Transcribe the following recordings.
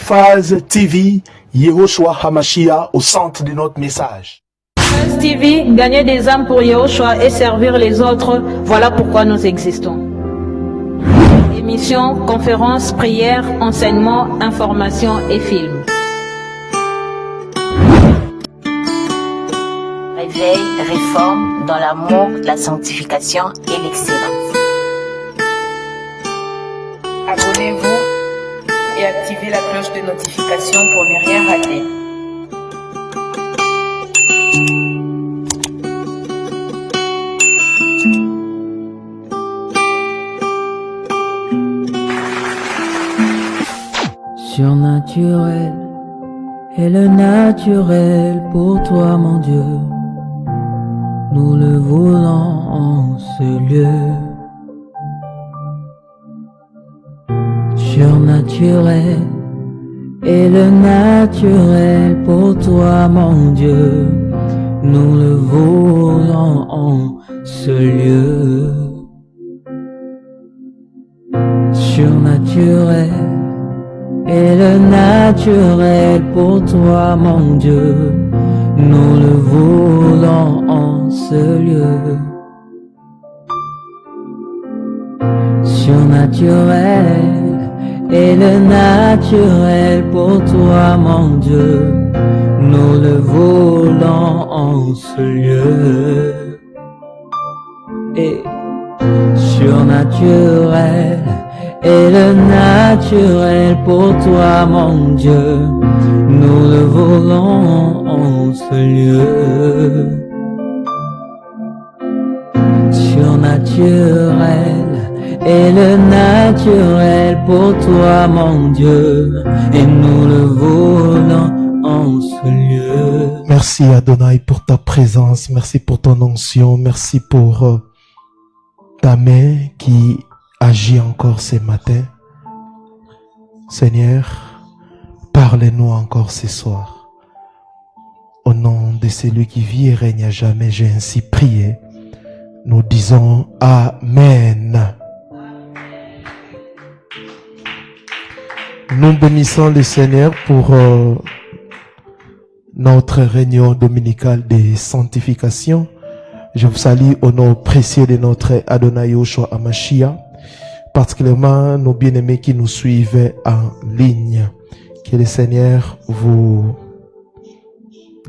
Phase TV, Yehoshua Hamashia au centre de notre message. Phase TV, gagner des âmes pour Yehoshua et servir les autres, voilà pourquoi nous existons. Émissions, conférences, prières, enseignements, informations et films. Réveil, réforme dans l'amour, la sanctification et l'excellence. Abonnez-vous et activez la cloche de notification pour ne rien rater. Surnaturel est le naturel pour toi, mon Dieu. Nous le voulons en ce lieu. Surnaturel est le naturel pour toi, mon Dieu. Nous le voulons en ce lieu. Surnaturel est le naturel pour toi, mon Dieu. Nous le voulons en ce lieu. Surnaturel est le naturel pour toi, mon Dieu. Nous le voulons en ce lieu. Et surnaturel est le naturel pour toi, mon Dieu. Nous le voulons en ce lieu. Surnaturel est le naturel pour toi, mon Dieu. Et nous le voulons en ce lieu. Merci Adonai pour ta présence, merci pour ton onction, merci pour ta main qui agis encore ce matin. Seigneur, parle-nous encore ce soir. Au nom de celui qui vit et règne à jamais, j'ai ainsi prié. Nous disons Amen. Nous bénissons le Seigneur pour notre réunion dominicale de sanctification. Je vous salue au nom précieux de notre Adonai Yehoshua Hamashia, particulièrement nos bien-aimés qui nous suivent en ligne. Que le Seigneur vous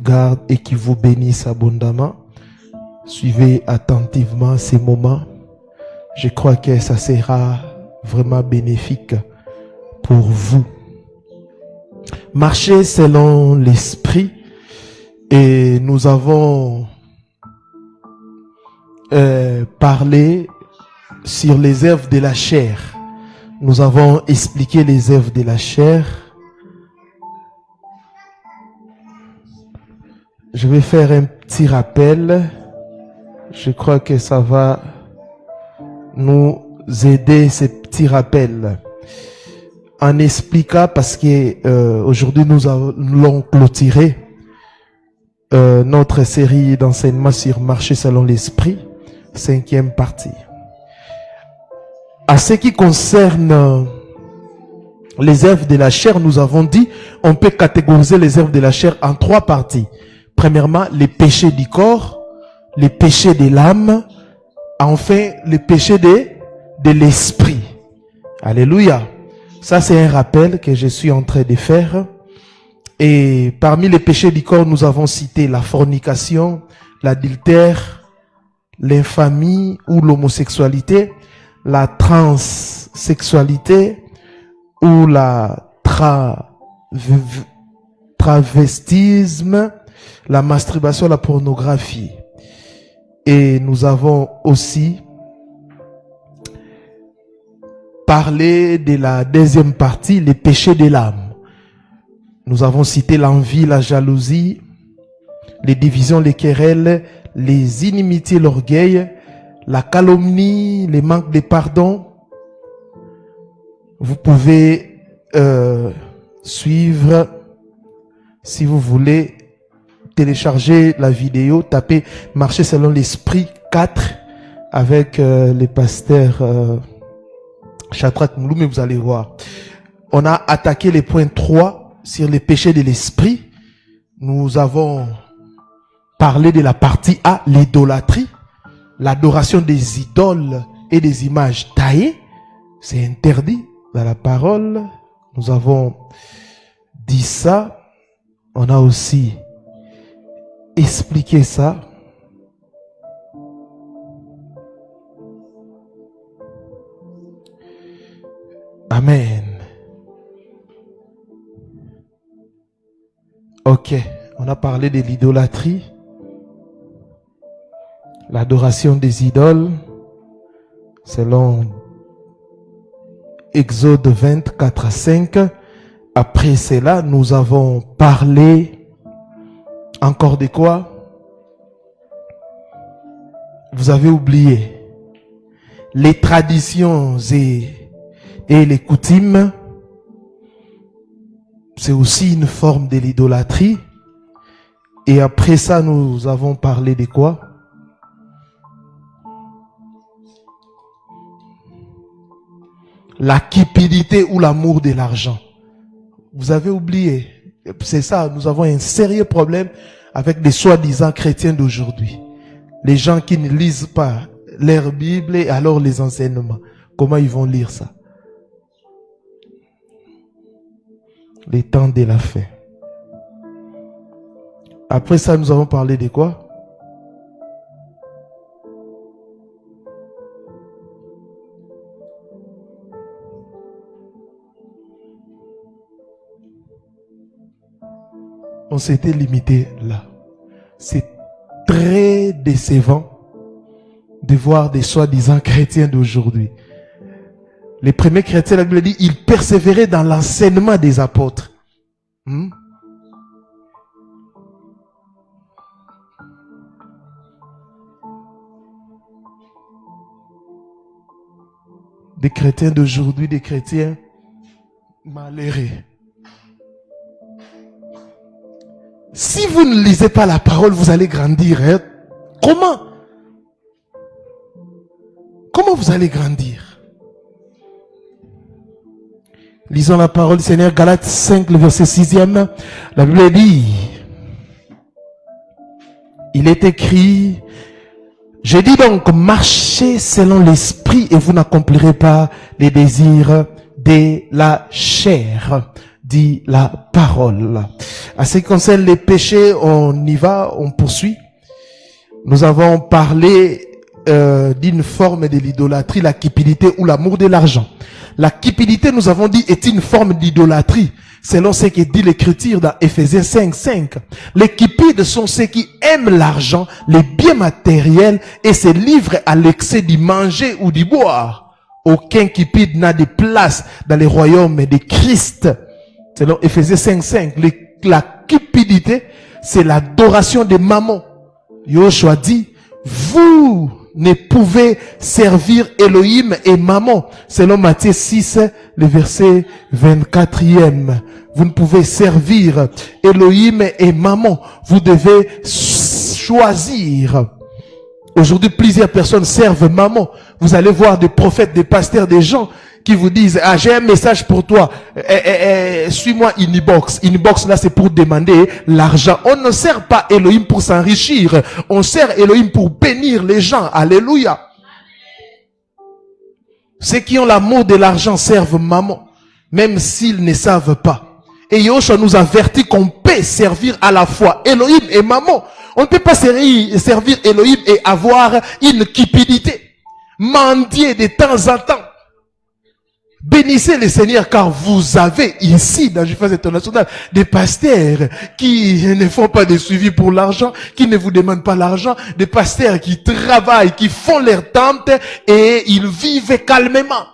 garde et qui vous bénisse abondamment. Suivez attentivement ces moments. Je crois que ça sera vraiment bénéfique pour vous. Marchez selon l'esprit, et nous avons parlé sur les œuvres de la chair. Nous avons expliqué les œuvres de la chair. Je vais faire un petit rappel. Je crois que ça va nous aider, ces petits rappels. En expliquant, parce que aujourd'hui nous allons clôturer notre série d'enseignements sur marcher selon l'esprit, 5e partie. À ce qui concerne les œuvres de la chair, nous avons dit, on peut catégoriser les œuvres de la chair en 3 parties. Premièrement, les péchés du corps, les péchés de l'âme, enfin les péchés de l'esprit. Alléluia. Ça, c'est un rappel que je suis en train de faire. Et parmi les péchés du corps, nous avons cité la fornication, l'adultère, l'infamie ou l'homosexualité, la transsexualité ou la travestisme, la masturbation, la pornographie. Et nous avons aussi parlé de la deuxième partie, les péchés de l'âme. Nous avons cité l'envie, la jalousie, les divisions, les querelles, les inimitiés, l'orgueil, la calomnie, les manques de pardon. Vous pouvez suivre, si vous voulez, télécharger la vidéo, tapez Marcher selon l'esprit 4 avec les pasteurs Shadrach Mouloum, mais vous allez voir. on a attaqué les points 3 sur les péchés de l'esprit. Nous avons parlé de la partie A, l'idolâtrie, l'adoration des idoles et des images taillées. C'est interdit dans la parole. Nous avons dit ça. On a aussi expliqué ça. Amen. Ok, on a parlé de l'idolâtrie, l'adoration des idoles, selon Exode 24 à 5. Après cela, nous avons parlé encore de quoi? Vous avez oublié les traditions et les coutumes. C'est aussi une forme de l'idolâtrie. Et après ça, nous avons parlé de quoi? La cupidité ou l'amour de l'argent. Vous avez oublié. C'est ça, nous avons un sérieux problème avec les soi-disant chrétiens d'aujourd'hui. Les gens qui ne lisent pas leur Bible et alors les enseignements. Comment ils vont lire ça? Les temps de la fin. Après ça, nous avons parlé de quoi? On s'était limité là. C'est très décevant de voir des soi-disant chrétiens d'aujourd'hui. Les premiers chrétiens, la Bible dit, ils persévéraient dans l'enseignement des apôtres. Des chrétiens d'aujourd'hui, des chrétiens malheureux. Si vous ne lisez pas la parole, vous allez grandir. Hein? Comment? Comment vous allez grandir? Lisons la parole du Seigneur, Galates 5, le verset 6e. La Bible dit, il est écrit, je dis donc, marchez selon l'esprit et vous n'accomplirez pas les désirs de la chair, dit la parole. À ce qui concerne les péchés, on y va, on poursuit. Nous avons parlé d'une forme de l'idolâtrie, la cupidité ou l'amour de l'argent. La cupidité, nous avons dit, est une forme d'idolâtrie, selon ce que dit l'Écriture dans Éphésiens 5, 5. Les cupides sont ceux qui aiment l'argent, les biens matériels et se livrent à l'excès d'y manger ou d'y boire. Aucun cupide n'a de place dans les royaumes de Christ. Selon Éphésiens 5, 5. La cupidité, c'est l'adoration de Mammon. Yoshua dit, vous ne pouvez servir Elohim et Mammon. Selon Matthieu 6, le verset 24e. Vous ne pouvez servir Elohim et Mammon. Vous devez choisir. Aujourd'hui, plusieurs personnes servent Mammon. Vous allez voir des prophètes, des pasteurs, des gens qui vous disent, ah, j'ai un message pour toi, suis-moi inbox. Inbox, là, c'est pour demander l'argent. On ne sert pas Elohim pour s'enrichir. On sert Elohim pour bénir les gens. Alléluia. Ceux qui ont l'amour de l'argent servent Mammon, même s'ils ne savent pas. Et Yoshua nous avertit qu'on peut servir à la fois Elohim et Mammon. On ne peut pas servir Elohim et avoir une cupidité. Mendier de temps en temps. Bénissez le Seigneur car vous avez ici dans Jufas International des pasteurs qui ne font pas de suivi pour l'argent, qui ne vous demandent pas l'argent, des pasteurs qui travaillent, qui font leur tente et ils vivent calmement.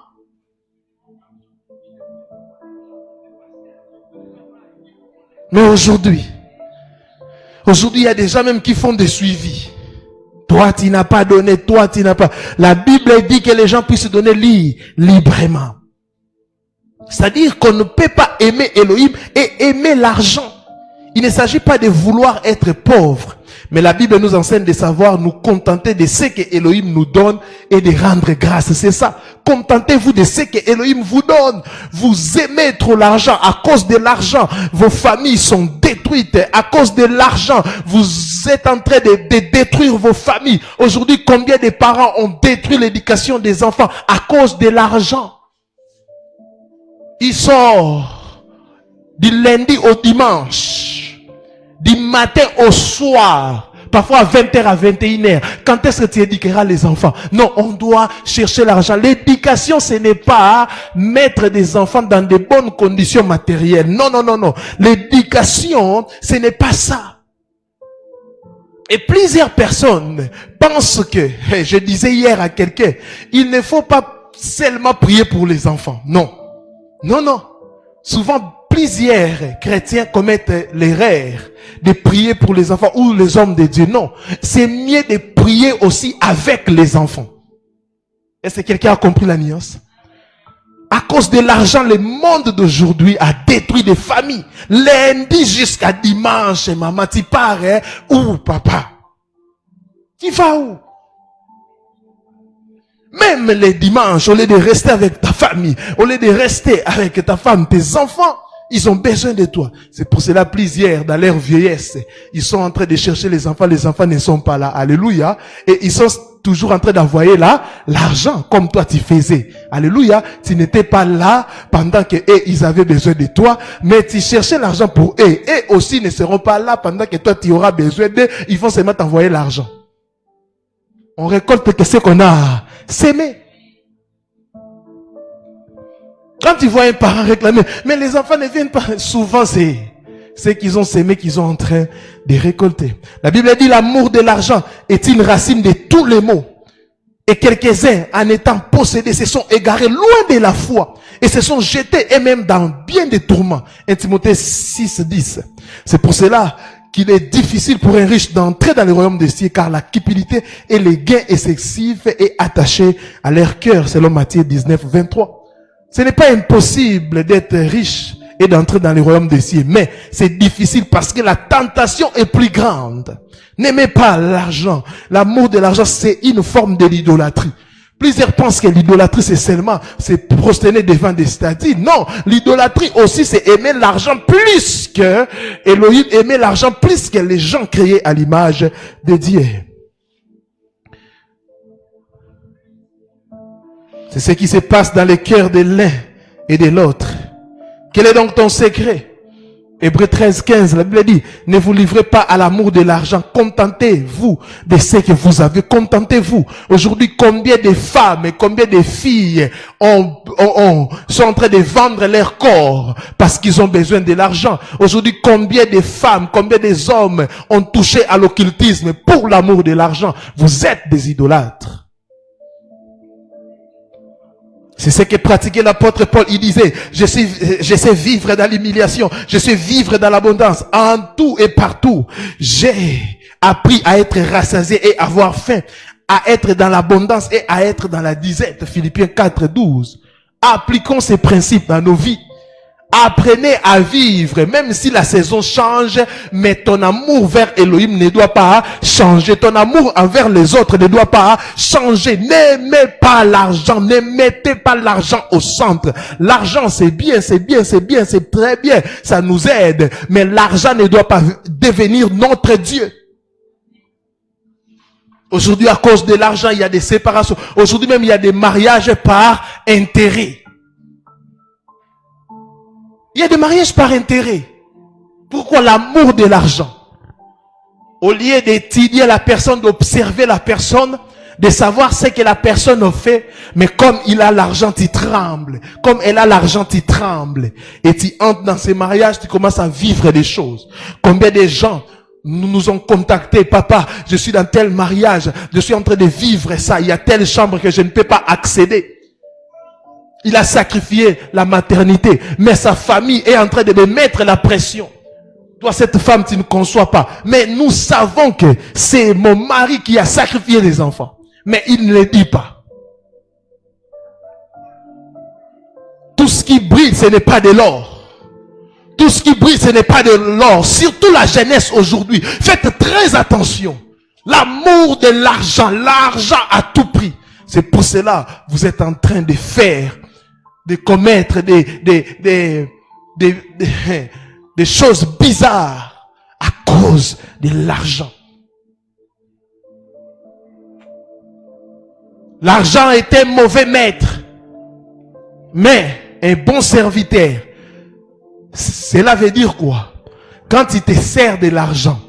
Mais aujourd'hui, il y a des gens même qui font des suivis. Toi, tu n'as pas donné, toi, tu n'as pas. La Bible dit que les gens puissent donner librement. C'est-à-dire qu'on ne peut pas aimer Elohim et aimer l'argent. Il ne s'agit pas de vouloir être pauvre, mais la Bible nous enseigne de savoir nous contenter de ce que Elohim nous donne et de rendre grâce. C'est ça. Contentez-vous de ce que Elohim vous donne. Vous aimez trop l'argent. À cause de l'argent, vos familles sont détruites. À cause de l'argent, vous êtes en train de détruire vos familles. Aujourd'hui, combien de parents ont détruit l'éducation des enfants à cause de l'argent? Ils sortent du lundi au dimanche, du matin au soir, parfois à 20h à 21h. Quand est-ce que tu éduqueras les enfants? Non, on doit chercher l'argent. L'éducation, ce n'est pas mettre des enfants dans de bonnes conditions matérielles. Non, non, non, non. L'éducation, ce n'est pas ça. Et plusieurs personnes pensent que, je disais hier à quelqu'un, il ne faut pas seulement prier pour les enfants. Non. Non, non. Souvent, plusieurs chrétiens commettent l'erreur de prier pour les enfants ou les hommes de Dieu. Non. C'est mieux de prier aussi avec les enfants. Est-ce que quelqu'un a compris la nuance? À cause de l'argent, le monde d'aujourd'hui a détruit des familles. Lundi jusqu'à dimanche, maman, tu pars, hein? Où, papa? Tu vas où? Même les dimanches, au lieu de rester avec ta famille, au lieu de rester avec ta femme, tes enfants, ils ont besoin de toi. C'est pour cela, plusieurs, dans leur vieillesse, ils sont en train de chercher les enfants ne sont pas là. Alléluia. Et ils sont toujours en train d'envoyer là, l'argent, comme toi tu faisais. Alléluia. Tu n'étais pas là pendant que ils avaient besoin de toi, mais tu cherchais l'argent pour eux. Eux aussi ne seront pas là pendant que toi tu auras besoin d'eux. Ils vont seulement t'envoyer l'argent. On récolte que ce qu'on a sémé. Quand tu vois un parent réclamer, mais les enfants ne viennent pas. Souvent, c'est ce qu'ils ont sémé qu'ils sont en train de récolter. La Bible dit l'amour de l'argent est une racine de tous les maux. Et quelques-uns, en étant possédés, se sont égarés loin de la foi et se sont jetés eux-mêmes dans bien des tourments. 1 Timothée 6, 10. C'est pour cela qu'il est difficile pour un riche d'entrer dans le royaume des cieux, car la cupidité et les gains excessifs est attachés à leur cœur, selon Matthieu 19, 23. Ce n'est pas impossible d'être riche et d'entrer dans le royaume des cieux, mais c'est difficile parce que la tentation est plus grande. N'aimez pas l'argent. L'amour de l'argent, c'est une forme de l'idolâtrie. Plusieurs pensent que l'idolâtrie, c'est seulement se prosterner devant des statues. Non, l'idolâtrie aussi, c'est aimer l'argent plus que Elohim, aimer l'argent plus que les gens créés à l'image de Dieu. C'est ce qui se passe dans le cœur de l'un et de l'autre. Quel est donc ton secret? Hébreux 13, 15, la Bible dit, ne vous livrez pas à l'amour de l'argent, contentez-vous de ce que vous avez, contentez-vous. Aujourd'hui, combien de femmes et combien de filles sont en train de vendre leur corps parce qu'ils ont besoin de l'argent. Aujourd'hui, combien de femmes, combien des hommes ont touché à l'occultisme pour l'amour de l'argent. Vous êtes des idolâtres. C'est ce que pratiquait l'apôtre Paul. Il disait, je sais vivre dans l'humiliation, je sais vivre dans l'abondance, en tout et partout. J'ai appris à être rassasié et avoir faim, à être dans l'abondance et à être dans la disette. Philippiens 4, 12. Appliquons ces principes dans nos vies. Apprenez à vivre, même si la saison change, mais ton amour vers Elohim ne doit pas changer. Ton amour envers les autres ne doit pas changer. N'aimez pas l'argent, ne mettez pas l'argent au centre. L'argent, c'est bien, c'est bien, c'est bien, c'est très bien. Ça nous aide, mais l'argent ne doit pas devenir notre Dieu. Aujourd'hui, à cause de l'argent, il y a des séparations. Aujourd'hui même, il y a des mariages par intérêt. Il y a des mariages par intérêt. Pourquoi l'amour de l'argent? Au lieu d'étudier la personne, d'observer la personne, de savoir ce que la personne fait, mais comme il a l'argent, tu trembles. Comme elle a l'argent, tu trembles. Et tu entres dans ces mariages, tu commences à vivre des choses. Combien de gens nous ont contactés, papa, je suis dans tel mariage, je suis en train de vivre ça, il y a telle chambre que je ne peux pas accéder. Il a sacrifié la maternité, mais sa famille est en train de me mettre la pression. Toi, cette femme, tu ne conçois pas. Mais nous savons que c'est mon mari qui a sacrifié les enfants. Mais il ne le dit pas. Tout ce qui brille, ce n'est pas de l'or. Tout ce qui brille, ce n'est pas de l'or. Surtout la jeunesse aujourd'hui. Faites très attention. L'amour de l'argent. L'argent à tout prix. C'est pour cela que vous êtes en train de faire, de commettre des choses bizarres à cause de l'argent. L'argent est un mauvais maître, mais un bon serviteur. Cela veut dire quoi? Quand tu te sers de l'argent,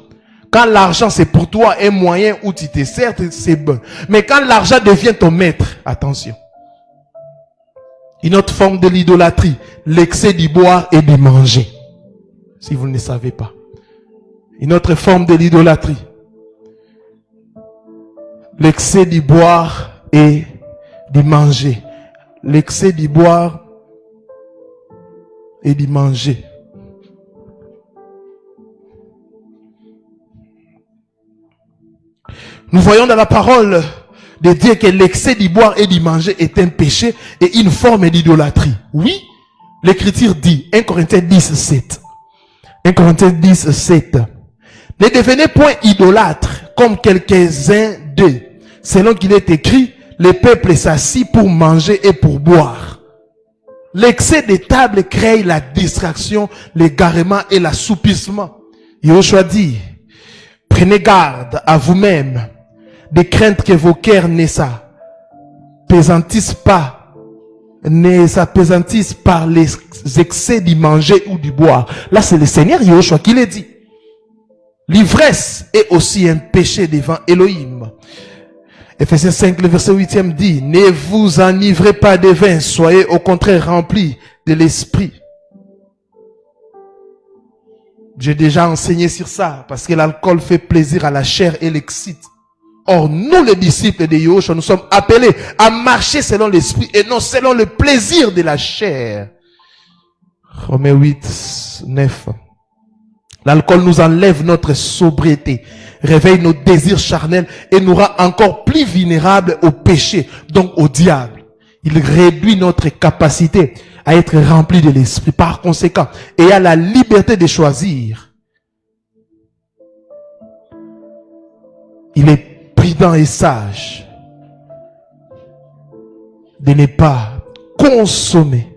quand l'argent c'est pour toi un moyen où tu te sers, c'est bon. Mais quand l'argent devient ton maître, attention. Une autre forme de l'idolâtrie, l'excès du boire et du manger. Si vous ne le savez pas. Une autre forme de l'idolâtrie, l'excès du boire et du manger. L'excès du boire et du manger. Nous voyons dans la parole de Dieu que l'excès du boire et du manger est un péché et une forme d'idolâtrie. Oui, l'écriture dit, 1 Corinthiens 10, 7. 1 Corinthiens 10, 7. Ne devenez point idolâtres comme quelques-uns d'eux. Selon qu'il est écrit, le peuple s'assit pour manger et pour boire. L'excès des tables crée la distraction, l'égarement et l'assoupissement. Yoshua dit, prenez garde à vous-même, de crainte que vos cœurs ne s'appesantissent par les excès du manger ou du boire. Là, c'est le Seigneur Yoshua qui l'a dit. L'ivresse est aussi un péché devant Elohim. Ephésiens 5, le verset 8e dit, ne vous enivrez pas de vin, soyez au contraire remplis de l'esprit. J'ai déjà enseigné sur ça, parce que l'alcool fait plaisir à la chair et l'excite. Or, nous les disciples de Yahushua, nous sommes appelés à marcher selon l'esprit et non selon le plaisir de la chair. Romains 8, 9. L'alcool nous enlève notre sobriété, réveille nos désirs charnels et nous rend encore plus vulnérables au péché, donc au diable. Il réduit notre capacité à être rempli de l'esprit. Par conséquent, et à la liberté de choisir. Il est prudent et sage de ne pas consommer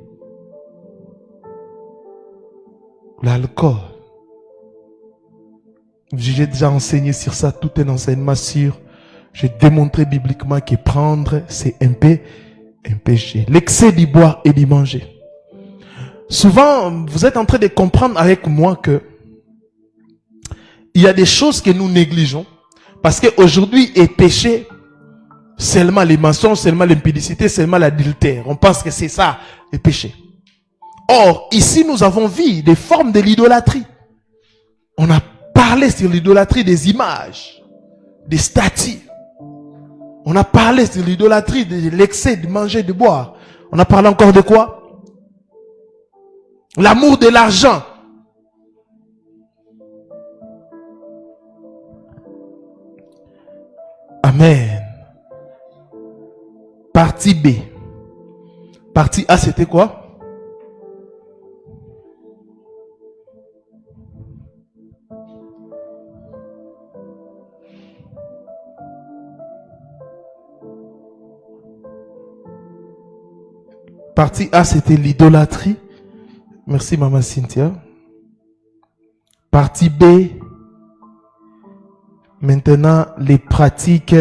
l'alcool. J'ai déjà enseigné sur ça, tout un enseignement sur. J'ai démontré bibliquement que prendre, c'est un péché. L'excès du boire et du manger. Souvent, vous êtes en train de comprendre avec moi que il y a des choses que nous négligeons. Parce qu'aujourd'hui est péché seulement les mensonges, seulement l'impudicité, seulement l'adultère. On pense que c'est ça, le péché. Or, ici, nous avons vu des formes de l'idolâtrie. On a parlé sur l'idolâtrie des images, des statues. On a parlé sur l'idolâtrie de l'excès de manger, de boire. On a parlé encore de quoi? L'amour de l'argent. Amen. Partie B. Partie A, c'était quoi? Partie A, c'était l'idolâtrie. Merci, Maman Cynthia. Partie B, maintenant, les pratiques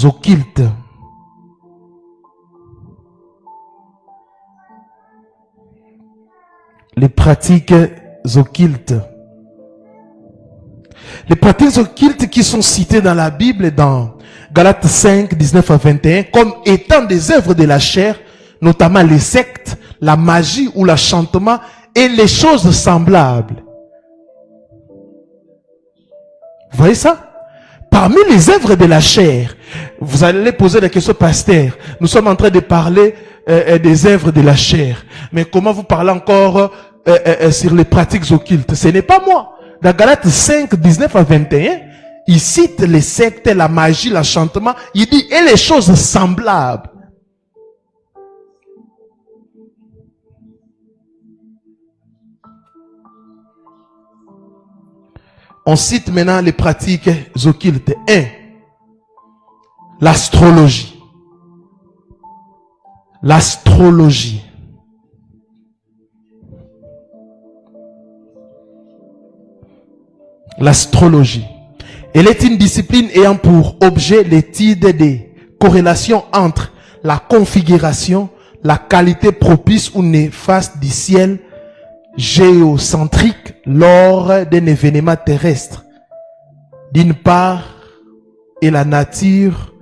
occultes. Les pratiques occultes. Les pratiques occultes qui sont citées dans la Bible, dans Galates 5, 19 à 21, comme étant des œuvres de la chair, notamment les sectes, la magie ou l'enchantement et les choses semblables. Vous voyez ça? Parmi les œuvres de la chair, vous allez poser la question, pasteur, nous sommes en train de parler des œuvres de la chair. Mais comment vous parlez encore sur les pratiques occultes? Ce n'est pas moi. Dans Galates 5, 19 à 21, il cite les sectes, la magie, l'enchantement. Il dit, et les choses semblables. On cite maintenant les pratiques occultes. 1. L'astrologie. L'astrologie. L'astrologie. Elle est une discipline ayant pour objet l'étude des corrélations entre la configuration, la qualité propice ou néfaste du ciel géocentrique lors d'un événement terrestre, d'une part, et la nature,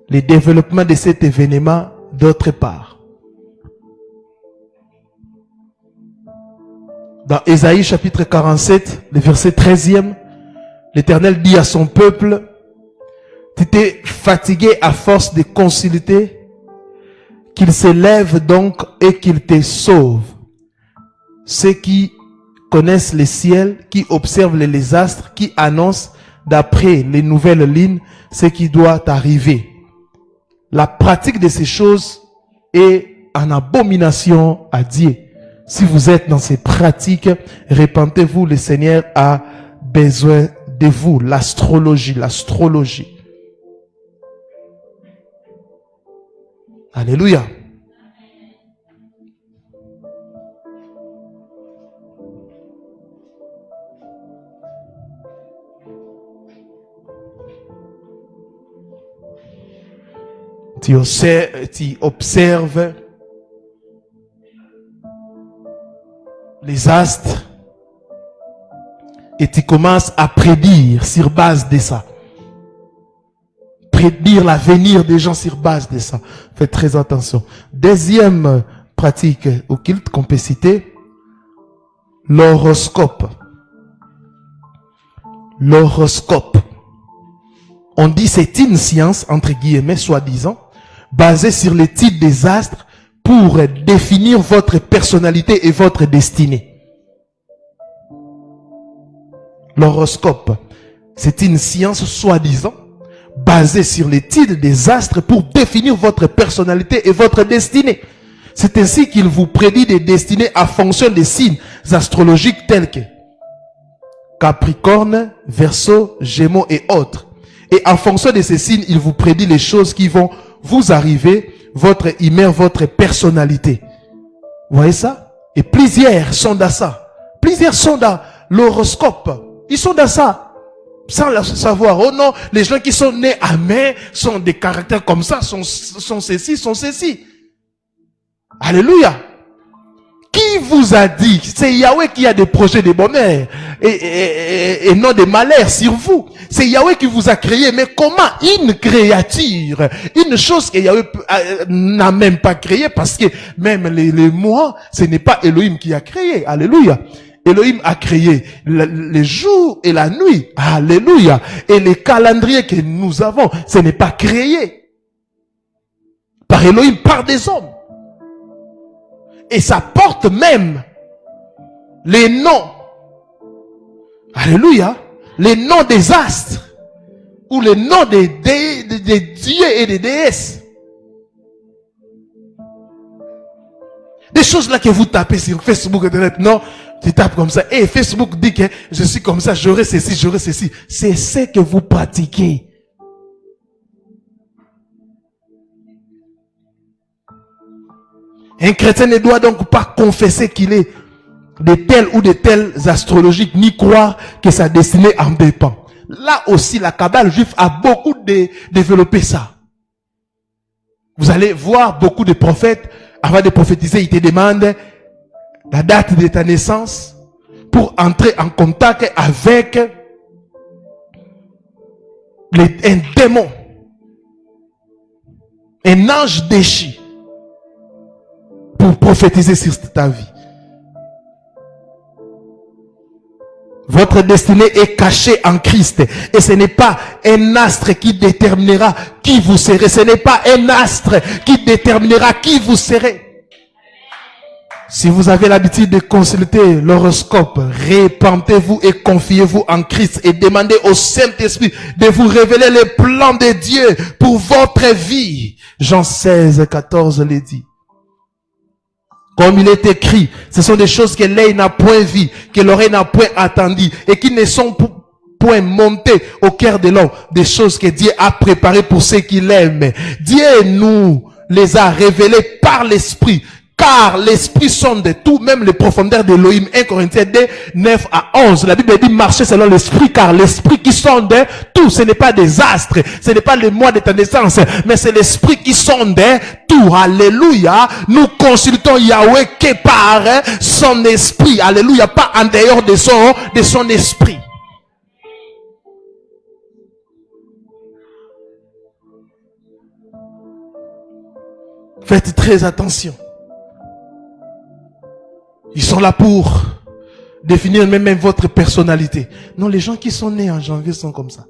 le développement de cet événement, d'autre part. Dans Ésaïe chapitre 47, le verset 13e, l'Éternel dit à son peuple, tu t'es fatigué à force de consulter, qu'il s'élève donc et qu'il te sauve. Ceux qui connaissent les ciels, qui observent les astres, qui annoncent d'après les nouvelles lignes ce qui doit arriver. La pratique de ces choses est en abomination à Dieu. Si vous êtes dans ces pratiques, répentez-vous, le Seigneur a besoin de vous. L'astrologie, l'astrologie. Alléluia. Tu observes les astres et tu commences à prédire sur base de ça. Prédire l'avenir des gens sur base de ça. Faites très attention. Deuxième pratique occulte qu'on peut citer, l'horoscope. L'horoscope. On dit c'est une science, entre guillemets, soi-disant, basée sur l'étude des astres pour définir votre personnalité et votre destinée. L'horoscope, c'est une science soi-disant basée sur l'étude des astres pour définir votre personnalité et votre destinée. C'est ainsi qu'il vous prédit des destinées en fonction des signes astrologiques tels que Capricorne, Verseau, Gémeaux et autres. Et en fonction de ces signes, il vous prédit les choses qui vont vous arriver, votre humeur, votre personnalité. Vous voyez ça? Et plusieurs sont dans ça. Plusieurs sont dans l'horoscope. Ils sont dans ça. Sans le savoir. Oh non, les gens qui sont nés à mai sont des caractères comme ça, sont ceci, sont ceci. Alléluia. Qui vous a dit? C'est Yahweh qui a des projets de bonheur et non de malheur sur vous. C'est Yahweh qui vous a créé. Mais comment une créature, une chose que Yahweh n'a même pas créée, parce que même les mois, ce n'est pas Elohim qui a créé. Alléluia. Elohim a créé les jours et la nuit. Alléluia. Et les calendriers que nous avons, ce n'est pas créé par Elohim, par des hommes. Et ça porte même les noms. Alléluia. Les noms des astres. Ou les noms des dieux et des déesses. Des choses là que vous tapez sur Facebook, Internet. Non, tu tapes comme ça. Et Facebook dit que je suis comme ça, j'aurai ceci, j'aurai ceci. C'est ce que vous pratiquez. Un chrétien ne doit donc pas confesser qu'il est de tels ou de tels astrologiques, ni croire que sa destinée en dépend. Là aussi, la Kabbale juive a beaucoup développé ça. Vous allez voir beaucoup de prophètes, avant de prophétiser, ils te demandent la date de ta naissance pour entrer en contact avec un démon, un ange déchu, pour prophétiser sur ta vie. Votre destinée est cachée en Christ. Et ce n'est pas un astre qui déterminera qui vous serez. Ce n'est pas un astre qui déterminera qui vous serez. Si vous avez l'habitude de consulter l'horoscope, répentez-vous et confiez-vous en Christ et demandez au Saint-Esprit de vous révéler les plans de Dieu pour votre vie. Jean 16, 14 le dit. Comme il est écrit, ce sont des choses que l'œil n'a point vues, que l'oreille n'a point entendues, et qui ne sont point monter au cœur de l'homme des choses que Dieu a préparées pour ceux qui l'aiment. Dieu nous les a révélées par l'Esprit. Car l'Esprit sonde tout, même les profondeurs d'Élohim. 1 Corinthiens 2, 9 à 11. La Bible dit marcher selon l'Esprit, car l'Esprit qui sonde tout, ce n'est pas des astres, ce n'est pas les mois de ta naissance, mais c'est l'Esprit qui sonde tout. Alléluia. Nous consultons Yahweh que par son Esprit. Alléluia. Pas en dehors de son Esprit. Faites très attention. Ils sont là pour définir même votre personnalité. Non, les gens qui sont nés en janvier sont comme ça.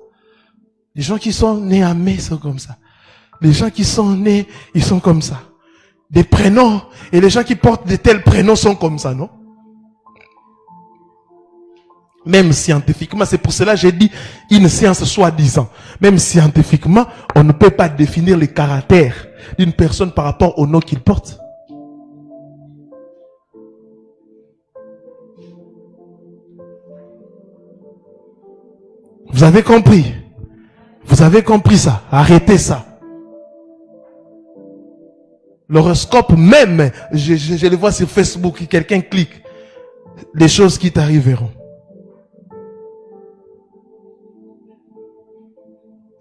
Les gens qui sont nés en mai sont comme ça. Les gens qui sont nés, ils sont comme ça. Des prénoms, et les gens qui portent de tels prénoms sont comme ça, non? Même scientifiquement, c'est pour cela que j'ai dit une science soi-disant. Même scientifiquement, on ne peut pas définir le caractère d'une personne par rapport au nom qu'il porte. Vous avez compris? Vous avez compris ça? Arrêtez ça. L'horoscope même, je le vois sur Facebook, quelqu'un clique. Les choses qui t'arriveront.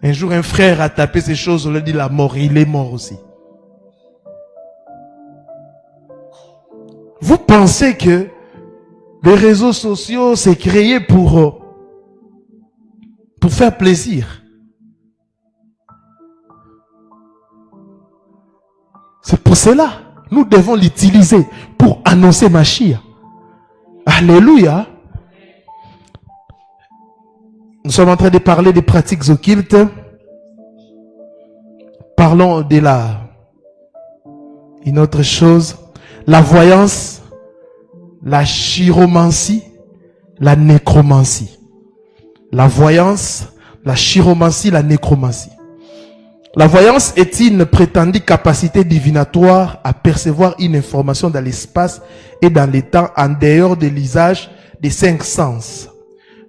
Un jour, un frère a tapé ces choses, on lui dit la mort, il est mort aussi. Vous pensez que les réseaux sociaux, c'est créé pour faire plaisir. C'est pour cela, nous devons l'utiliser pour annoncer Mashiach. Alléluia. Nous sommes en train de parler des pratiques occultes. Parlons de une autre chose. La voyance, la chiromancie, la nécromancie. La voyance, la chiromancie, la nécromancie. La voyance est une prétendue capacité divinatoire à percevoir une information dans l'espace et dans le temps en dehors de l'usage des 5 sens,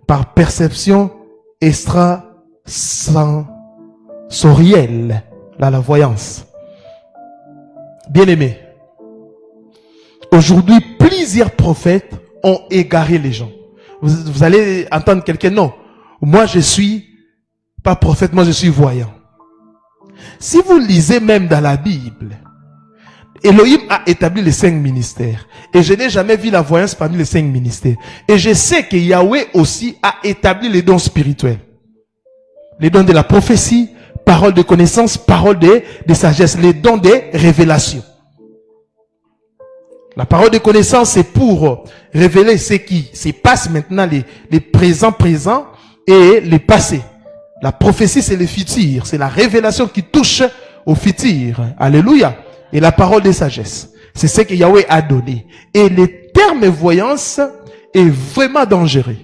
par perception extrasensorielle. Là, la voyance. Bien aimé, aujourd'hui, plusieurs prophètes ont égaré les gens. Vous allez entendre quelqu'un, non. Moi, je suis pas prophète, moi, je suis voyant. Si vous lisez même dans la Bible, Elohim a établi les 5 ministères. Et je n'ai jamais vu la voyance parmi les 5 ministères. Et je sais que Yahweh aussi a établi les dons spirituels. Les dons de la prophétie, parole de connaissance, parole de sagesse, les dons des révélations. La parole de connaissance, c'est pour révéler ce qui se passe maintenant, les présents et les passés. La prophétie, c'est le futur. C'est la révélation qui touche au futur. Alléluia. Et la parole de sagesse. C'est ce que Yahweh a donné. Et le terme voyance est vraiment dangereux.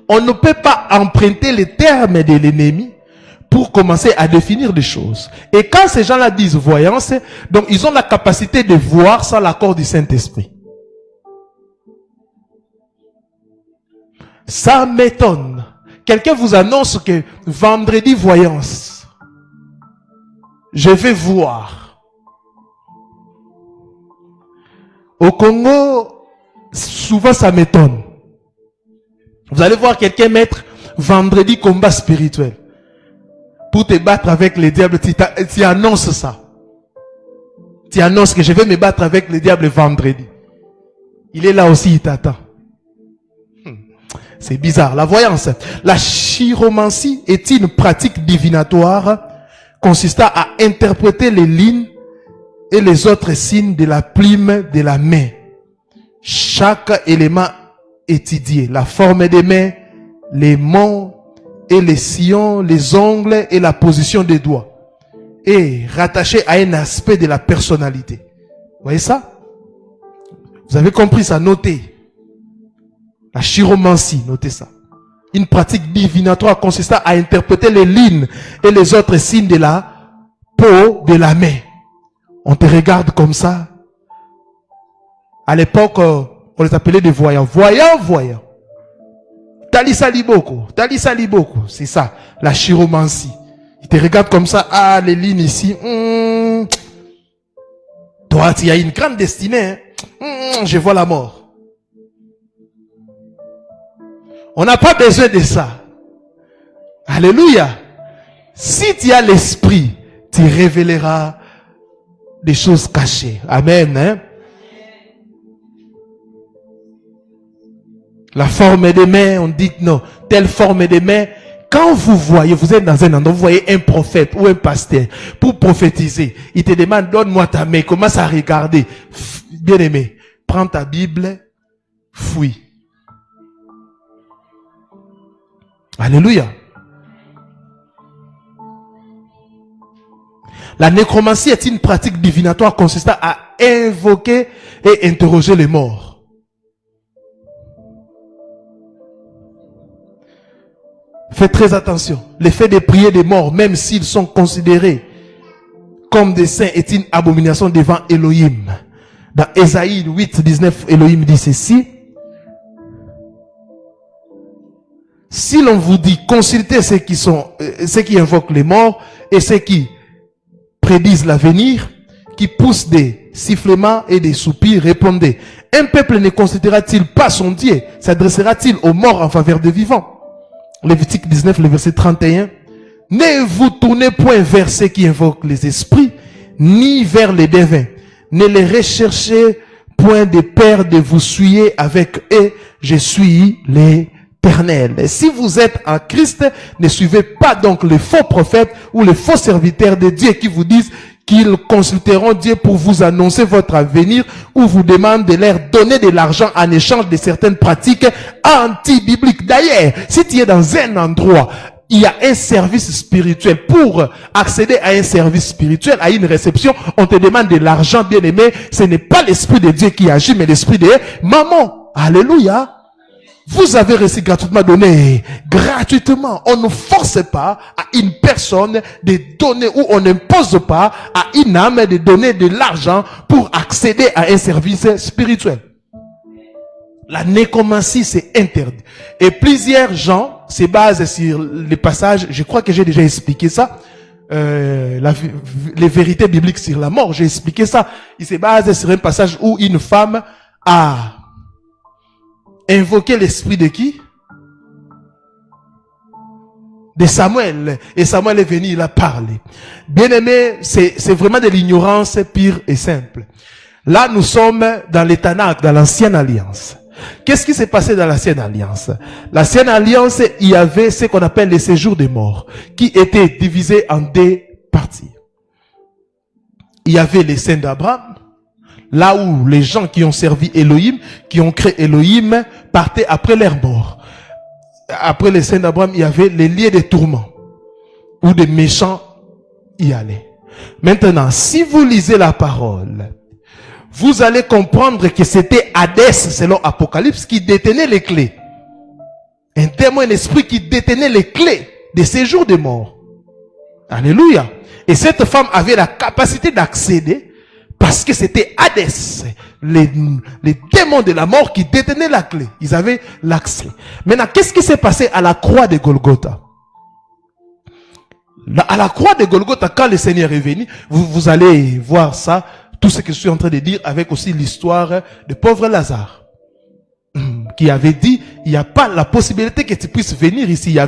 On ne peut pas emprunter les termes de l'ennemi pour commencer à définir des choses. Et quand ces gens-là disent voyance, donc ils ont la capacité de voir sans l'accord du Saint-Esprit. Ça m'étonne. Quelqu'un vous annonce que vendredi voyance, je vais voir. Au Congo, souvent ça m'étonne. Vous allez voir quelqu'un mettre vendredi combat spirituel. Pour te battre avec les diables, tu annonces ça. Tu annonces que je vais me battre avec les diables vendredi. Il est là aussi, il t'attend. C'est bizarre. La voyance. La chiromancie est une pratique divinatoire consistant à interpréter les lignes et les autres signes de la plume de la main. Chaque élément étudié, la forme des mains, les mains et les sillons, les ongles et la position des doigts, est rattaché à un aspect de la personnalité. Vous voyez ça? Vous avez compris ça? Notez. La chiromancie, notez ça. Une pratique divinatoire consistant à interpréter les lignes et les autres signes de la peau de la main. On te regarde comme ça. À l'époque, on les appelait des voyants. Voyants. Talisa Liboko, c'est ça, la chiromancie. Il te regarde comme ça, ah, les lignes ici, toi, il y a une grande destinée, hein? Je vois la mort. On n'a pas besoin de ça. Alléluia. Si tu as l'esprit, tu révéleras des choses cachées. Amen, hein? La forme des mains, on dit non, telle forme des mains. Quand vous voyez, vous êtes dans un endroit, vous voyez un prophète ou un pasteur pour prophétiser, il te demande, donne-moi ta main, commence à regarder. Bien aimé, prends ta Bible, fouille. Alléluia. La nécromancie est une pratique divinatoire consistant à invoquer et interroger les morts. Faites très attention. Le fait de prier des morts, même s'ils sont considérés comme des saints, est une abomination devant Elohim. Dans Ésaïe 8, 19, Elohim dit ceci. Si l'on vous dit, consultez ceux qui invoquent les morts et ceux qui prédisent l'avenir, qui poussent des sifflements et des soupirs, répondez. Un peuple ne considérera-t-il pas son Dieu? S'adressera-t-il aux morts en faveur des vivants? Lévitique 19, le verset 31. Ne vous tournez point vers ceux qui invoquent les esprits, ni vers les devins. Ne les recherchez point de peur de vous souiller avec eux. Je suis l'Éternel. Et si vous êtes en Christ, ne suivez pas donc les faux prophètes ou les faux serviteurs de Dieu qui vous disent qu'ils consulteront Dieu pour vous annoncer votre avenir ou vous demandent de leur donner de l'argent en échange de certaines pratiques anti-bibliques. D'ailleurs, si tu es dans un endroit, il y a un service spirituel. Pour accéder à un service spirituel, à une réception, on te demande de l'argent, bien aimé. Ce n'est pas l'esprit de Dieu qui agit, mais l'esprit de maman. Alléluia. Vous avez reçu gratuitement donné, gratuitement. On ne force pas à une personne de donner ou on n'impose pas à une âme de donner de l'argent pour accéder à un service spirituel. La nécromancie, c'est interdit. Et plusieurs gens se basent sur les passages, je crois que j'ai déjà expliqué ça, les vérités bibliques sur la mort, j'ai expliqué ça. Ils se basent sur un passage où une femme a invoqué l'esprit de qui? De Samuel. Et Samuel est venu, il a parlé. Bien aimé, c'est vraiment de l'ignorance pure et simple. Là, nous sommes dans les Tanakh, dans l'ancienne alliance. Qu'est-ce qui s'est passé dans l'ancienne alliance? L'ancienne alliance, il y avait ce qu'on appelle les séjours des morts, qui étaient divisés en deux parties. Il y avait les saints d'Abraham, là où les gens qui ont servi Elohim, qui ont créé Elohim, partaient après leur mort. Après les saints d'Abraham, il y avait les lieux de tourments, où des méchants y allaient. Maintenant, si vous lisez la parole, vous allez comprendre que c'était Hadès, selon Apocalypse, qui détenait les clés. Un démon, un esprit qui détenait les clés des séjours des morts. Alléluia. Et cette femme avait la capacité d'accéder parce que c'était Hadès, les démons de la mort qui détenaient la clé. Ils avaient l'accès. Maintenant, qu'est-ce qui s'est passé à la croix de Golgotha? À la croix de Golgotha, quand le Seigneur est venu, vous allez voir ça, tout ce que je suis en train de dire, avec aussi l'histoire de pauvre Lazare, qui avait dit, il n'y a pas la possibilité que tu puisses venir ici. Il y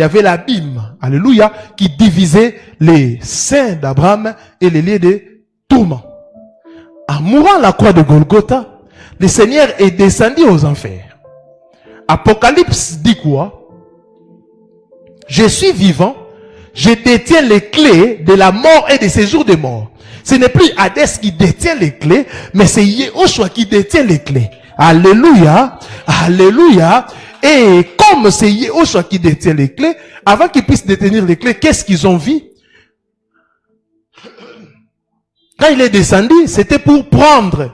avait l'abîme, alléluia, qui divisait les saints d'Abraham et les lieux de tourment. En mourant à la croix de Golgotha, le Seigneur est descendu aux enfers. Apocalypse dit quoi? Je suis vivant, je détiens les clés de la mort et des séjours des morts. Ce n'est plus Hadès qui détient les clés, mais c'est Yehoshua qui détient les clés. Alléluia, alléluia. Et comme c'est Yehoshua qui détient les clés, avant qu'ils puissent détenir les clés, qu'est-ce qu'ils ont vu? Quand il est descendu, c'était pour prendre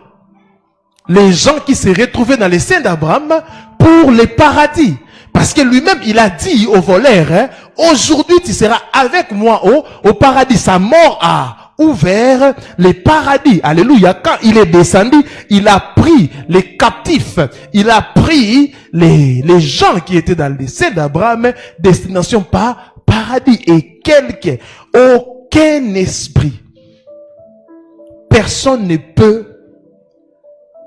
les gens qui se retrouvaient dans les saints d'Abraham pour les paradis. Parce que lui-même, il a dit au voleur, hein, aujourd'hui tu seras avec moi au paradis. Sa mort a ouvert les paradis. Alléluia. Quand il est descendu, il a pris les captifs. Il a pris les gens qui étaient dans le décès d'Abraham, destination par paradis. Et aucun esprit, personne ne peut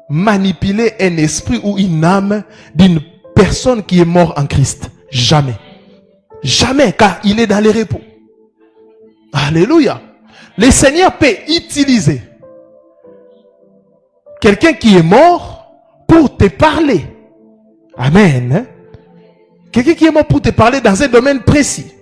manipuler un esprit ou une âme d'une personne qui est morte en Christ. Jamais. Jamais, car il est dans le repos. Alléluia. Le Seigneur peut utiliser quelqu'un qui est mort pour te parler. Amen. Quelqu'un qui est mort pour te parler dans un domaine précis.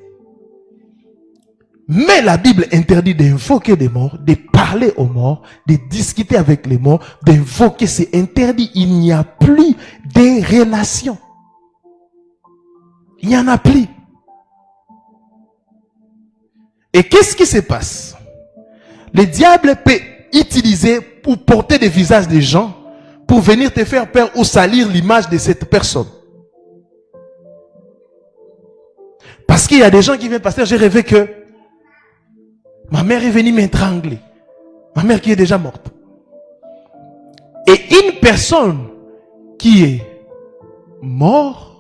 Mais la Bible interdit d'invoquer des morts, de parler aux morts, de discuter avec les morts, d'invoquer, c'est interdit. Il n'y a plus de relations. Il n'y en a plus. Et qu'est-ce qui se passe? Le diable peut utiliser pour porter des visages des gens, pour venir te faire peur ou salir l'image de cette personne. Parce qu'il y a des gens qui viennent, pasteur, j'ai rêvé que ma mère est venue m'étrangler. Ma mère qui est déjà morte. Et une personne qui est morte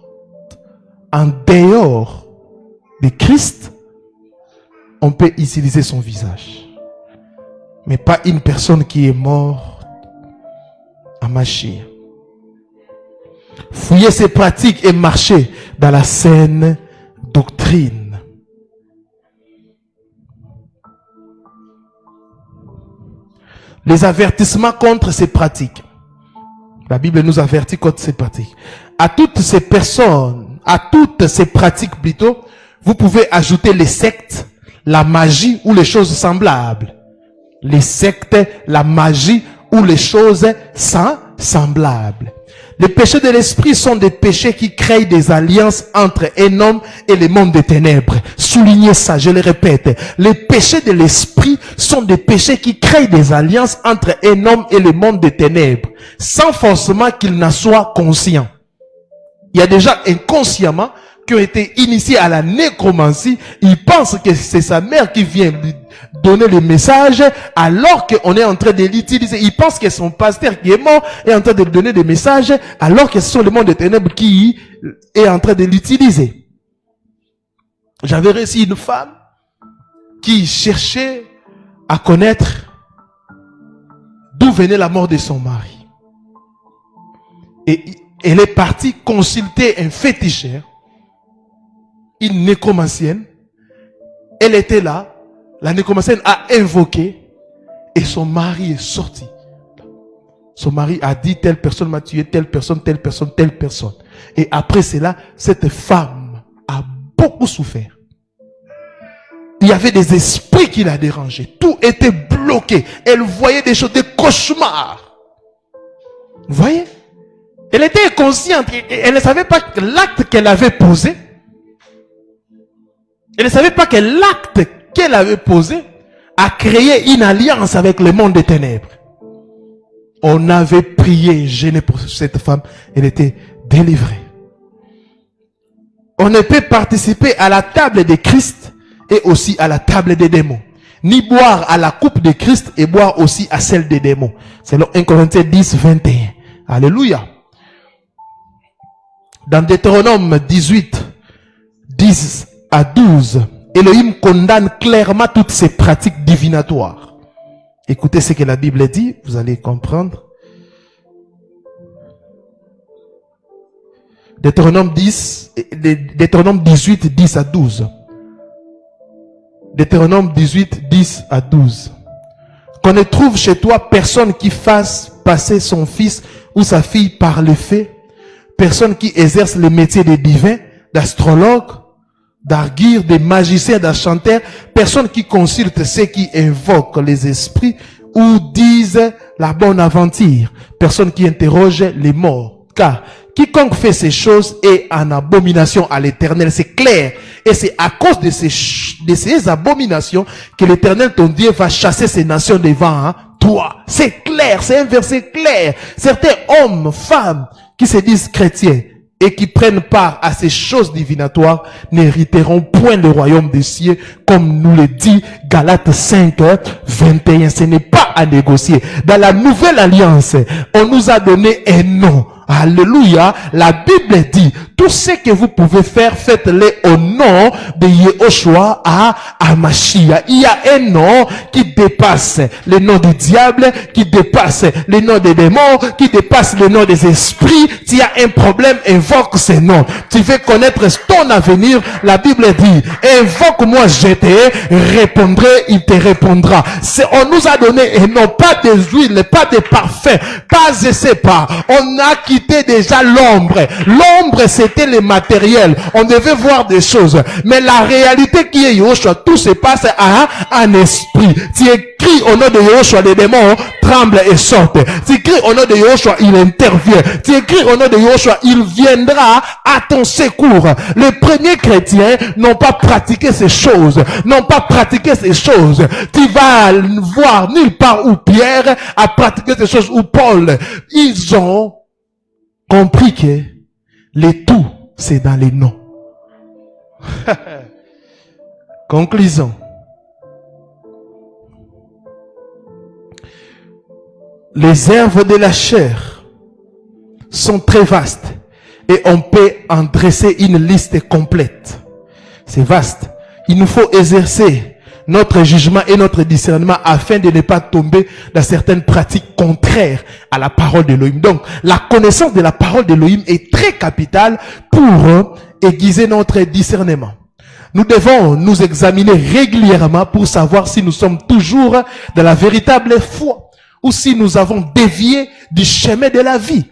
en dehors de Christ, on peut utiliser son visage. Mais pas une personne qui est morte en Machia. Fouiller ses pratiques et marcher dans la saine doctrine. Les avertissements contre ces pratiques. La Bible nous avertit contre ces pratiques. À toutes ces personnes, à toutes ces pratiques plutôt, vous pouvez ajouter les sectes, la magie ou les choses semblables. Les sectes, la magie ou les choses semblables. Les péchés de l'esprit sont des péchés qui créent des alliances entre un homme et le monde des ténèbres. Soulignez ça, je le répète. Les péchés de l'esprit sont des péchés qui créent des alliances entre un homme et le monde des ténèbres, sans forcément qu'il n'en soit conscient. Il y a des gens inconsciemment qui ont été initiés à la nécromancie. Ils pensent que c'est sa mère qui vient lui donner le message alors qu'on est en train de l'utiliser. Ils pensent que son pasteur qui est mort est en train de lui donner des messages alors que ce sont le monde des ténèbres qui est en train de l'utiliser. J'avais reçu une femme qui cherchait à connaître d'où venait la mort de son mari. Et elle est partie consulter un féticheur, une nécromancienne. Elle était là. La nécromancienne a invoqué et son mari est sorti. Son mari a dit telle personne m'a tué, telle personne, telle personne, telle personne. Et après cela, cette femme a beaucoup souffert. Il y avait des esprits qui la dérangeaient. Tout était bloqué. Elle voyait des choses, des cauchemars. Vous voyez? Elle était inconsciente. Elle ne savait pas que l'acte qu'elle avait posé, elle ne savait pas que l'acte qu'elle avait posé a créé une alliance avec le monde des ténèbres. On avait prié, gêné pour cette femme. Elle était délivrée. On ne peut participer à la table de Christ et aussi à la table des démons. Ni boire à la coupe de Christ et boire aussi à celle des démons. C'est le 1 Corinthiens 10, 21. Alléluia. Dans Deutéronome 18, 10 à 12, Elohim condamne clairement toutes ces pratiques divinatoires. Écoutez ce que la Bible dit, vous allez comprendre. Deutéronome 18, 10 à 12. Deutéronome 18, 10 à 12. Qu'on ne trouve chez toi personne qui fasse passer son fils ou sa fille par le fait, personne qui exerce le métier de divin, d'astrologue, d'arguire, de magicien, d'enchanteur, personne qui consulte ceux qui invoquent les esprits ou disent la bonne aventure, personne qui interroge les morts. Car quiconque fait ces choses est en abomination à l'Éternel, c'est clair. Et c'est à cause de ces abominations que l'Éternel, ton Dieu, va chasser ces nations devant toi. C'est clair, c'est un verset clair. Certains hommes, femmes, qui se disent chrétiens, et qui prennent part à ces choses divinatoires n'hériteront point le royaume des cieux, comme nous le dit Galates 5, 21. Ce n'est pas à négocier. Dans la nouvelle alliance, on nous a donné un nom. Alléluia. La Bible dit, tout ce que vous pouvez faire, faites-le au nom de Yehoshua à Mashiach. Il y a un nom qui dépasse le nom du diable, qui dépasse le nom des démons, qui dépasse le nom des esprits. S'il y a un problème, invoque ce nom. Tu veux connaître ton avenir, la Bible dit, invoque-moi, je te répondrai, il te répondra. On nous a donné un nom, pas des huiles, pas des parfums, pas je sais pas. On a quitté déjà l'ombre. L'ombre, c'était le matériel. On devait voir des choses. Mais la réalité qui est Yehoshua, tout se passe à un esprit. Tu écris au nom de Yehoshua, les démons tremblent et sortent. Tu écris au nom de Yehoshua, il intervient. Tu écris au nom de Yehoshua, il viendra à ton secours. Les premiers chrétiens n'ont pas pratiqué ces choses. N'ont pas pratiqué ces choses. Tu vas voir nulle part où Pierre a pratiqué ces choses, ou Paul. Ils ont compris que les tout, c'est dans les noms. Conclusion. Les œuvres de la chair sont très vastes et on peut en dresser une liste complète. C'est vaste. Il nous faut exercer notre jugement et notre discernement afin de ne pas tomber dans certaines pratiques contraires à la parole d'Élohim. Donc, la connaissance de la parole d'Élohim est très capitale pour aiguiser notre discernement. Nous devons nous examiner régulièrement pour savoir si nous sommes toujours dans la véritable foi ou si nous avons dévié du chemin de la vie.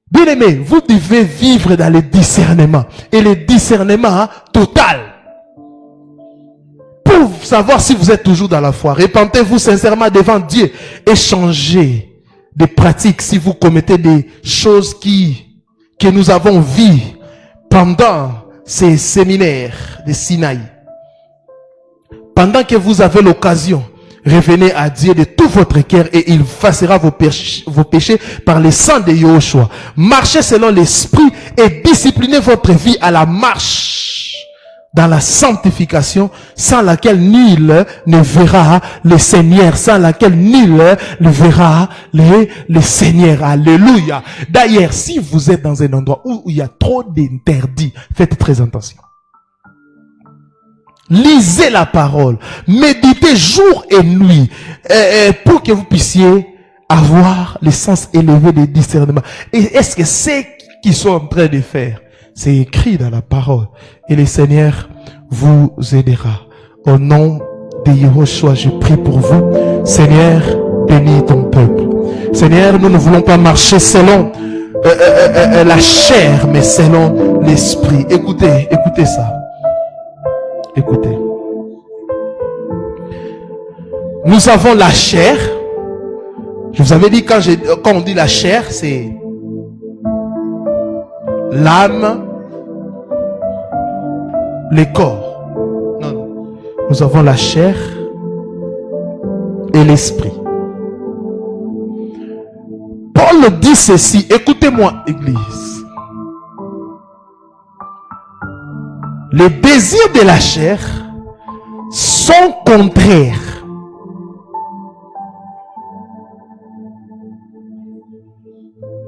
Bien aimé, vous devez vivre dans le discernement et le discernement total. Pour savoir si vous êtes toujours dans la foi, repentez-vous sincèrement devant Dieu et changez de pratiques si vous commettez des choses que nous avons vues pendant ces séminaires de Sinaï. Pendant que vous avez l'occasion, revenez à Dieu de tout votre cœur et il effacera vos péchés par le sang de Yehoshua. Marchez selon l'esprit et disciplinez votre vie à la marche dans la sanctification, sans laquelle nul ne verra le Seigneur, sans laquelle nul ne verra le Seigneur. Alléluia. D'ailleurs, si vous êtes dans un endroit où il y a trop d'interdits, faites très attention. Lisez la parole, méditez jour et nuit, pour que vous puissiez avoir le sens élevé de discernement. Et est-ce que c'est qu'ils sont en train de faire? C'est écrit dans la parole. Et le Seigneur vous aidera. Au nom de Yehoshua, je prie pour vous. Seigneur, bénis ton peuple. Seigneur, nous ne voulons pas marcher selon la chair, mais selon l'esprit. Écoutez ça. Écoutez. Nous avons la chair. Je vous avais dit, quand on dit la chair, c'est l'âme, le corps. Non. Nous avons la chair et l'esprit. Paul dit ceci. Écoutez-moi, Église. Les désirs de la chair sont contraires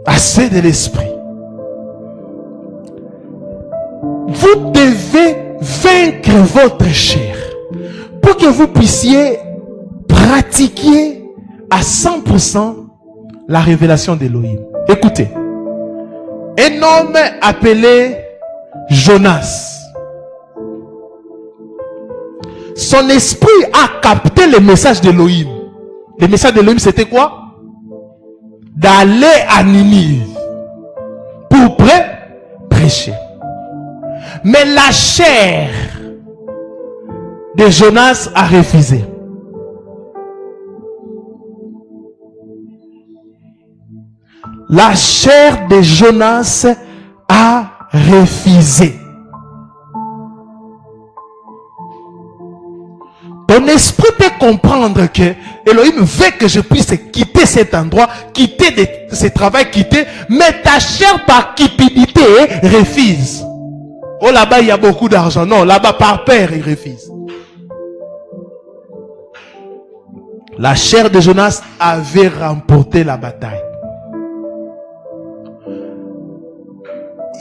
à ceux de l'esprit. Vous devez vaincre votre chair pour que vous puissiez pratiquer à 100% la révélation d'Élohim. Écoutez, un homme appelé Jonas, son esprit a capté le message d'Élohim. Le message d'Élohim, c'était quoi? D'aller à Ninive pour prêcher. Mais la chair de Jonas a refusé. La chair de Jonas a refusé. Ton esprit peut comprendre que Elohim veut que je puisse quitter cet endroit, quitter ce travail, mais ta chair par cupidité refuse. Oh, là-bas, il y a beaucoup d'argent. Non, là-bas, par peur, il refuse. La chair de Jonas avait remporté la bataille.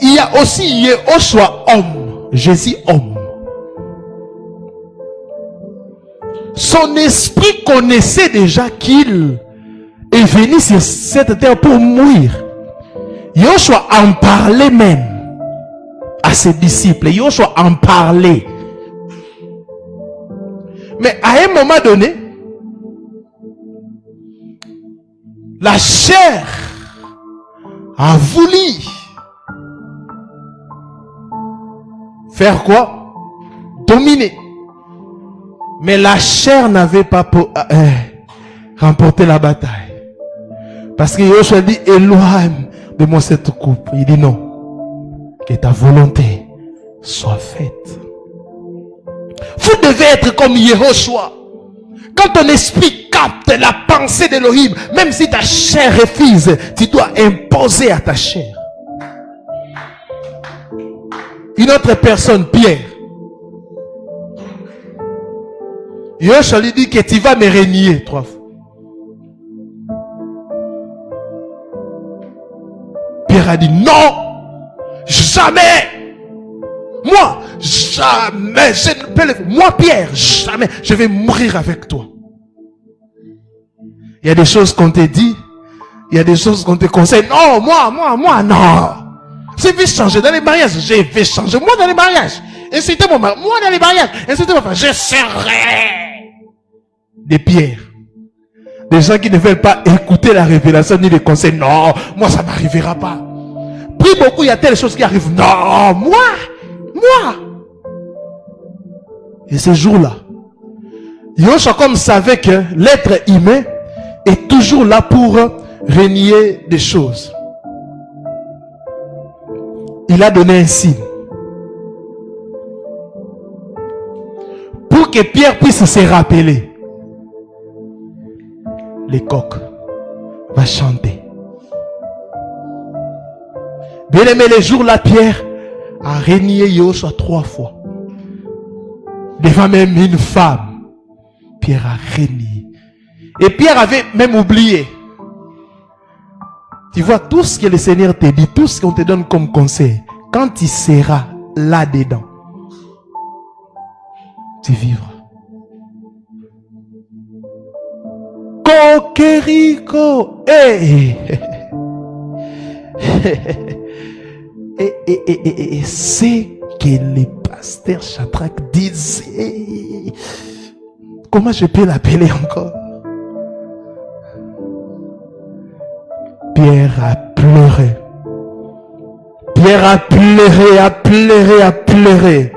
Il y a aussi Yehoshua, homme. Jésus, homme. Son esprit connaissait déjà qu'il est venu sur cette terre pour mourir. Yehoshua en parlait même à ses disciples. Yehoshua en parlait. Mais à un moment donné, la chair a voulu faire quoi? Dominer. Mais la chair n'avait pas remporté la bataille. Parce que Yoshua dit, éloigne de moi cette coupe. Il dit non. Que ta volonté soit faite. Vous devez être comme Yehoshua. Quand ton esprit capte la pensée d'Elohim, même si ta chair refuse, tu dois imposer à ta chair. Une autre personne, Pierre. Yoshua lui dit que tu vas me renier 3 fois. Pierre a dit non, jamais. Moi, jamais. Je ne peux le... Moi, Pierre, jamais. Je vais mourir avec toi. Il y a des choses qu'on te dit. Il y a des choses qu'on te conseille. Non, moi, non. Je vais changer dans les mariages. Je vais changer. Moi, dans les mariages. Insultez mon mari. Moi, dans les mariages. Insultez mon frère. Je serai des pierres. Des gens qui ne veulent pas écouter la révélation ni les conseils. Non, moi, ça n'arrivera pas. Prie beaucoup, il y a telles choses qui arrivent. Non, moi. Et ce jour-là, Yoshua comme savait que l'être humain est toujours là pour renier des choses. Il a donné un signe. Pour que Pierre puisse se rappeler. Les coqs va chanter. Bien aimé, les jours-là, Pierre a renié Yoshua 3 fois. Devant même une femme, Pierre a renié. Et Pierre avait même oublié. Tu vois, tout ce que le Seigneur te dit, tout ce qu'on te donne comme conseil, quand tu seras là-dedans, tu vivras. Coquerico, et c'est que le pasteur Shadrach disait. Comment je peux l'appeler encore? Pierre a pleuré. Pierre a pleuré.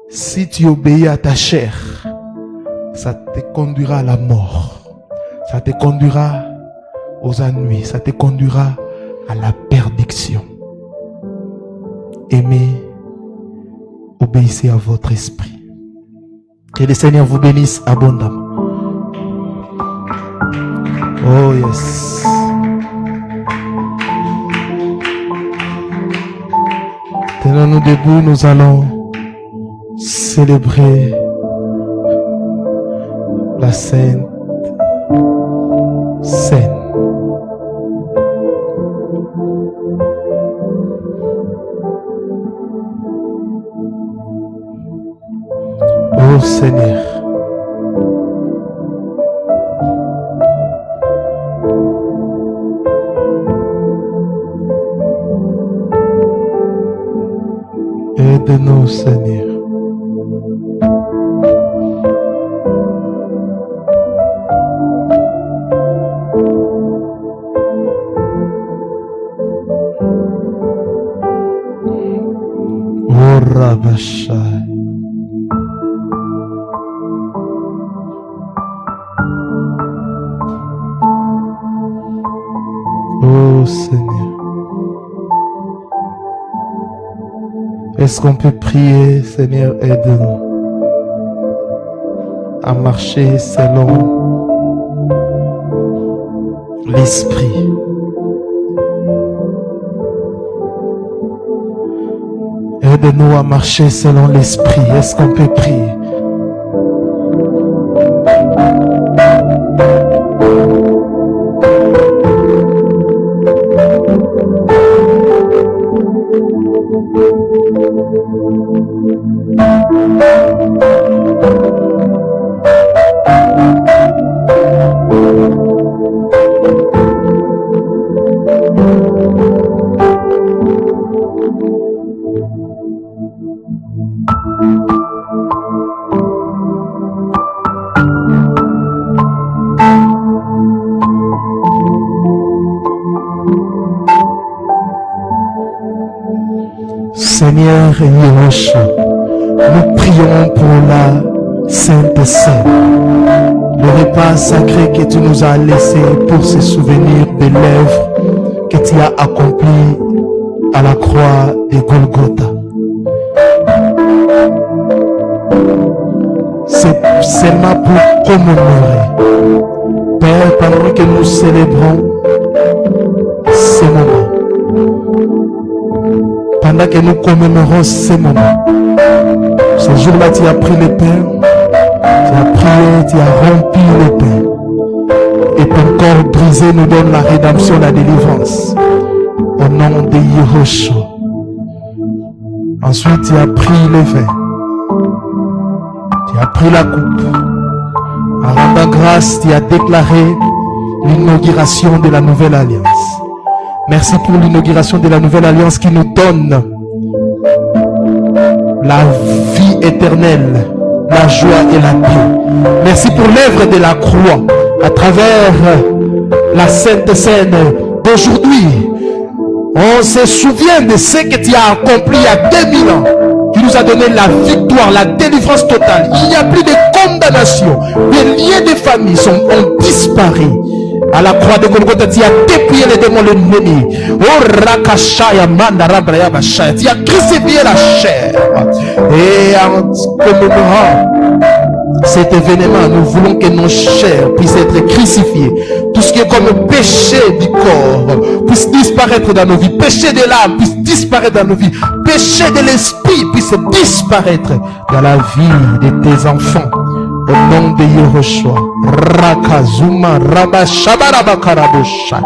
Si tu obéis à ta chair, ça te conduira à la mort. Ça te conduira aux ennuis. Ça te conduira à la perdition. Aimez, obéissez à votre esprit. Que le Seigneur vous bénisse abondamment. Oh yes. Tenons-nous debout, nous allons célébrer la Sainte Seine. Oh Seigneur, aide-nous Seigneur. Oh Rabashai. Oh Seigneur. Est-ce qu'on peut prier, Seigneur, aide-nous. à marcher selon l'esprit. Aide-nous à marcher selon l'esprit. Est-ce qu'on peut prier? Seigneur Yahushua, nous prions pour la Sainte Seine, le repas sacré que tu nous as laissé pour se souvenir des l'œuvre que tu as accomplie à la croix de Golgotha. C'est seulement pour commémorer, Père, pendant que nous célébrons ce moment. Pendant que nous commémorons ces moments, ce jour-là, tu as pris le pain, tu as prié, tu as rempli le pain. Et ton corps brisé nous donne la rédemption, la délivrance. Au nom de Yahushua. Ensuite, tu as pris le vin. Tu as pris la coupe. En rendant grâce, tu as déclaré l'inauguration de la nouvelle alliance. Merci pour l'inauguration de la nouvelle alliance qui nous donne la vie éternelle, la joie et la paix. Merci pour l'œuvre de la croix à travers la Sainte Seine d'aujourd'hui. On se souvient de ce que tu as accompli il y a 2000 ans. Tu nous as donné la victoire, la délivrance totale. Il n'y a plus de condamnation. Les liens de famille ont disparu. À la croix de Golgotha, tu as dépouillé les démons, l'ennemi. Oh, Rakashaya, Mandarabraya, Bashaya. Tu as crucifié la chair. Et en commémorant cet événement, nous voulons que nos chairs puissent être crucifiées. Tout ce qui est comme péché du corps puisse disparaître dans nos vies. Péché de l'âme puisse disparaître dans nos vies. Péché de l'esprit puisse disparaître dans la vie de tes enfants. Au nom de Yahushua, Rakazuma, Rabashabarabakarabosha.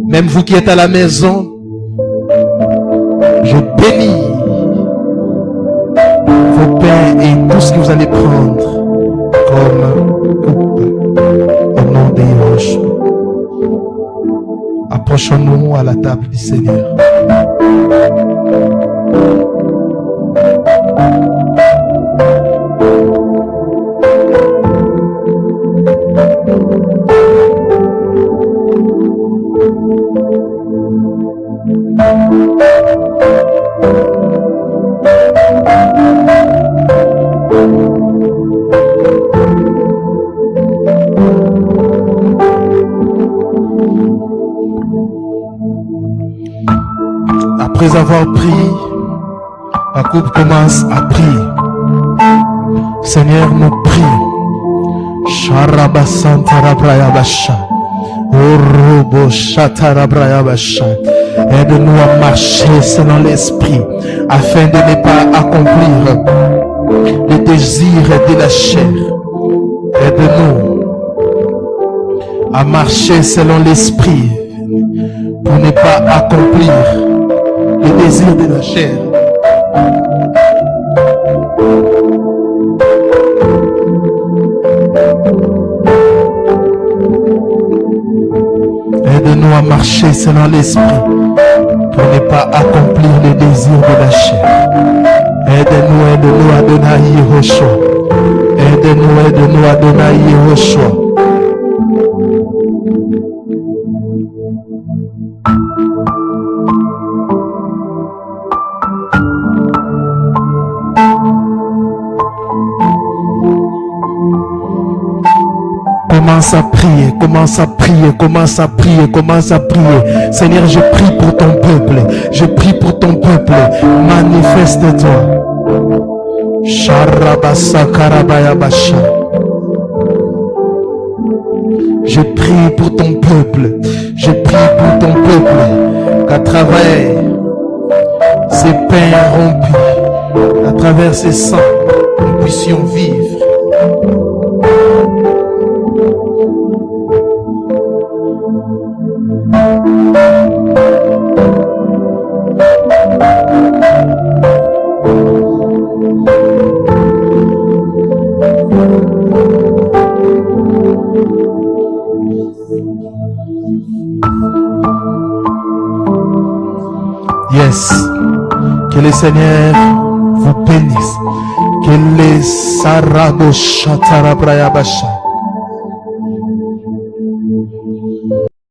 Même vous qui êtes à la maison, je bénis vos pains et tout ce que vous allez prendre comme coupe. Au nom de Yahushua. Approchons-nous à la table du Seigneur. Après avoir prié, la coupe commence à prier. Seigneur, nous prions. Sharabasantarabrayabasha. Orobo shatarabrayabasha. Aide-nous à marcher selon l'esprit, afin de ne pas accomplir les désirs de la chair. Aide-nous à marcher selon l'esprit, pour ne pas accomplir les désirs de la chair. Aide-nous à marcher selon l'esprit, pour ne pas accomplir les désirs de la chair. Aide-nous, Adonai Yahushua. Aide-nous, Adonai Yahushua. Commence à prier, commence à prier, commence à prier, commence à prier. Seigneur, je prie pour ton peuple. Je prie pour ton peuple. Manifeste-toi. Sharabasa Karabayabasha. Je prie pour ton peuple. Je prie pour ton peuple. Qu'à travers ces pains rompus, à travers ces sangs, nous puissions vivre. Yes. Que le Seigneur vous bénisse. Que les Saraboshatarabrayabasha.